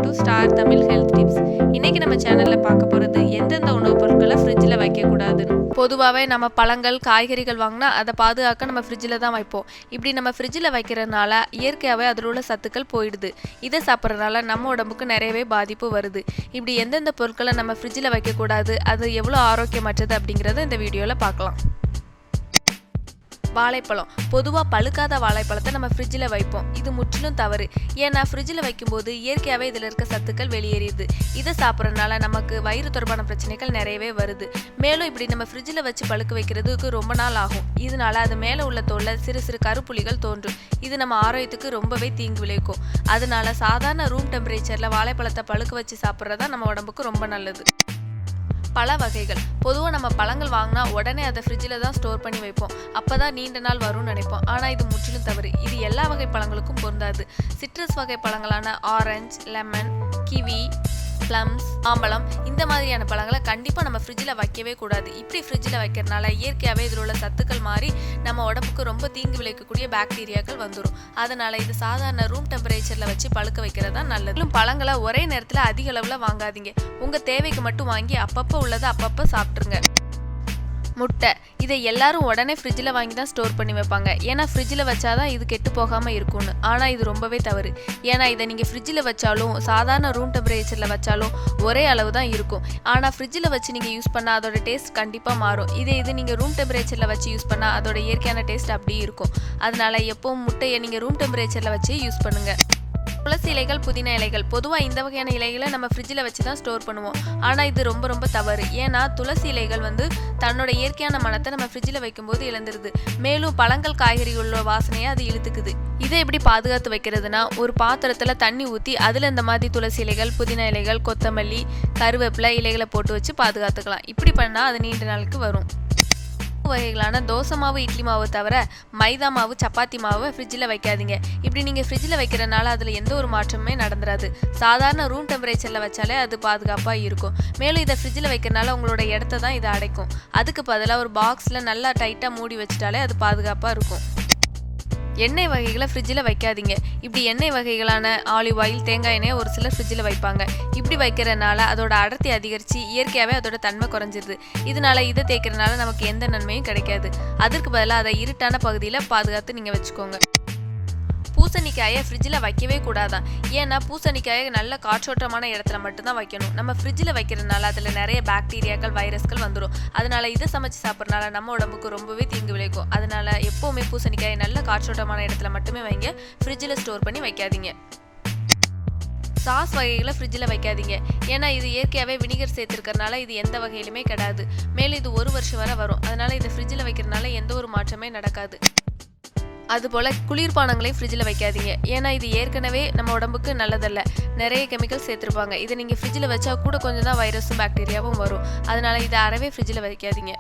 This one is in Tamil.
To star Tamil health tips. இன்னைக்கு நம்ம சேனல்ல பார்க்க போறது எந்தெந்த உணவுப் பொருட்களை ஃப்ரிட்ஜில் வைக்கக்கூடாதுன்னு. பொதுவாகவே நம்ம பழங்கள் காய்கறிகள் வாங்கினா அதை பாதுகாக்க நம்ம ஃப்ரிட்ஜில் தான் வைப்போம். இப்படி நம்ம ஃப்ரிட்ஜில் வைக்கிறதுனால இயற்கையாகவே அதில் உள்ள சத்துக்கள் போயிடுது. இதை சாப்பிட்றதுனால நம்ம உடம்புக்கு நிறையவே பாதிப்பு வருது. இப்படி எந்தெந்த பொருட்களை நம்ம ஃப்ரிட்ஜில் வைக்கக்கூடாது, அது எவ்வளோ ஆரோக்கியமற்றது அப்படிங்கிறத இந்த வீடியோவில் பார்க்கலாம். வாழைப்பழம். பொதுவாக பழுக்காத வாழைப்பழத்தை நம்ம ஃப்ரிட்ஜில் வைப்போம். இது முற்றிலும் தவறு. ஏன்னா ஃப்ரிட்ஜில் வைக்கும்போது இயற்கையாகவே இதில் இருக்க சத்துக்கள் வெளியேறிடுது. இதை சாப்பிட்றதுனால நமக்கு வயிறு தொடர்பான பிரச்சனைகள் நிறையவே வருது. மேலும் இப்படி நம்ம ஃப்ரிட்ஜில் வச்சு பழுக்க வைக்கிறதுக்கு ரொம்ப நாள் ஆகும். இதனால அது மேலே உள்ள தோலில் சிறு சிறு கருப்புள்ளிகள் தோன்றும். இது நம்ம ஆரோக்கியத்துக்கு ரொம்பவே தீங்கு விளைவிக்கும். அதனால சாதாரண ரூம் டெம்பரேச்சரில் வாழைப்பழத்தை பழுக்க வச்சு சாப்பிட்றதா நம்ம உடம்புக்கு ரொம்ப நல்லது. பழ வகைகள். பொதுவாக நம்ம பழங்கள் வாங்கினா உடனே அதை ஃப்ரிட்ஜில் தான் ஸ்டோர் பண்ணி வைப்போம். அப்போ தான் நீண்ட நாள் வரும்னு நினைப்போம். ஆனால் இது முற்றிலும் தவறு. இது எல்லா வகை பழங்களுக்கும் பொருந்தாது. சிட்ரஸ் வகை பழங்களான ஆரஞ்சு, லெமன், கிவி, ப்ளம்ஸ், மாம்பழம் இந்த மாதிரியான பழங்களை கண்டிப்பாக நம்ம ஃப்ரிட்ஜில் வைக்கவே கூடாது. இப்படி ஃப்ரிட்ஜில் வைக்கிறதுனால இயற்கையாகவே இதில் உள்ள சத்துக்கள் மாறி நம்ம உடம்புக்கு ரொம்ப தீங்கு விளைவிக்கக்கூடிய பாக்டீரியாக்கள் வந்துடும். அதனால் இது சாதாரண ரூம் டெம்பரேச்சரில் வச்சு பழுக்க வைக்கிறது தான் நல்லது. பழங்களை ஒரே நேரத்தில் அதிக அளவில் வாங்காதீங்க. உங்கள் தேவைக்கு மட்டும் வாங்கி அப்பப்போ உள்ளதை அப்பப்போ சாப்பிட்ருங்க. முட்டை. இதை எல்லாரும் உடனே ஃப்ரிட்ஜில் வாங்கி தான் ஸ்டோர் பண்ணி வைப்பாங்க. ஏன்னா ஃப்ரிட்ஜில் வச்சாதான் இது கெட்டு போகாமல் இருக்கும்னு. ஆனால் இது ரொம்பவே தவறு. ஏன்னா இதை நீங்கள் ஃப்ரிட்ஜில் வச்சாலும் சாதாரண ரூம் டெம்பரேச்சரில் வச்சாலும் ஒரே அளவு தான் இருக்கும். ஆனால் ஃப்ரிட்ஜில் வச்சு நீங்கள் யூஸ் பண்ணால் அதோட டேஸ்ட் கண்டிப்பாக மாறும். இது நீங்கள் ரூம் டெம்பரேச்சரில் வச்சு யூஸ் பண்ணால் அதோட இயற்கையான டேஸ்ட் அப்படியே இருக்கும். அதனால எப்பவும் முட்டையை நீங்கள் ரூம் டெம்பரேச்சரில் வச்சு யூஸ் பண்ணுங்கள். துளசி இலைகள், புதினா இலைகள். பொதுவாக இந்த வகையான இலைகளை நம்ம ஃப்ரிட்ஜில் வச்சு தான் ஸ்டோர் பண்ணுவோம். ஆனால் இது ரொம்ப ரொம்ப தவறு. ஏன்னா துளசி இலைகள் தன்னோட இயற்கையான மனத்தை நம்ம ஃப்ரிட்ஜில் வைக்கும்போது இழந்துருது. மேலும் பழங்கள் காய்கறிகளோட வாசனையை அது இழுத்துக்குது. இதை எப்படி பாதுகாத்து வைக்கிறதுனா, ஒரு பாத்திரத்தில் தண்ணி ஊற்றி அதில் இந்த மாதிரி துளசி இலைகள், புதினா இலைகள், கொத்தமல்லி, கருவேப்பிலை இலைகளை போட்டு வச்சு பாதுகாத்துக்கலாம். இப்படி பண்ணால் அது நீண்ட நாளுக்கு வரும். வகைகளான தோசை மாவு, இட்லி மாவு தவிர மைதா மாவு, சப்பாத்தி மாவை ஃப்ரிட்ஜில் வைக்காதீங்க. இப்படி நீங்கள் ஃப்ரிட்ஜில் வைக்கிறனால அதில் எந்த ஒரு மாற்றமுமே நடந்துராது. சாதாரண ரூம் டெம்பரேச்சரில் வச்சாலே அது பாதுகாப்பாக இருக்கும். மேலும் இதை ஃப்ரிட்ஜில் வைக்கிறனால உங்களோட இடத்த தான் இதை அடைக்கும். அதுக்கு பதிலாக ஒரு பாக்ஸில் நல்லா டைட்டாக மூடி வச்சுட்டாலே அது பாதுகாப்பாக இருக்கும். எண்ணெய் வகைகளை ஃப்ரிட்ஜில் வைக்காதீங்க. இப்படி எண்ணெய் வகைகளான ஆலிவ் ஆயில், தேங்காய் எண்ணெயை ஒரு சிலர் ஃப்ரிட்ஜில் வைப்பாங்க. இப்படி வைக்கிறதுனால அதோட அடர்த்தி அதிகரித்து இயற்கையாகவே அதோட தன்மை குறைஞ்சிருது. இதனால இதை தேய்க்கிறதுனால நமக்கு எந்த நன்மையும் கிடைக்காது. அதற்கு பதிலாக அதை இருட்டான பகுதியில் பாதுகாத்து நீங்கள் வச்சுக்கோங்க. பூசணிக்காயை ஃப்ரிட்ஜில் வைக்கவே கூடாதான். ஏன்னா பூசணிக்காயை நல்ல காற்றோட்டமான இடத்துல மட்டும்தான் வைக்கணும். நம்ம ஃப்ரிட்ஜில் வைக்கிறதுனால அதில் நிறைய பாக்டீரியாக்கள், வைரஸ்கள் வந்துடும். அதனால இதை சமைச்சு சாப்பிட்றதுனால நம்ம உடம்புக்கு ரொம்பவே தீங்கு விளைவிக்கும். அதனால எப்போவுமே பூசணிக்காயை நல்ல காற்றோட்டமான இடத்துல மட்டுமே வைங்க. ஃப்ரிட்ஜில் ஸ்டோர் பண்ணி வைக்காதீங்க. சாஸ் வகைகளை ஃப்ரிட்ஜில் வைக்காதீங்க. ஏன்னா இது இயற்கையாகவே வினிகர் சேர்த்துருக்கறனால இது எந்த வகையிலுமே கிடையாது. மேலும் இது 1 வருஷம் வரை வரும். அதனால இதை ஃப்ரிட்ஜில் வைக்கிறதுனால எந்த ஒரு மாற்றமே நடக்காது. அதுபோல் குளிர்பானங்களையும் ஃப்ரிட்ஜில் வைக்காதீங்க. ஏன்னா இது ஏற்கனவே நம்ம உடம்புக்கு நல்லதல்ல. நிறைய கெமிக்கல் சேர்த்துருப்பாங்க. இதை நீங்கள் ஃப்ரிட்ஜில் வச்சா கூட கொஞ்சம் தான் வைரஸும் பாக்டீரியாவும் வரும். அதனால் இதை அறவே ஃப்ரிட்ஜில் வைக்காதீங்க.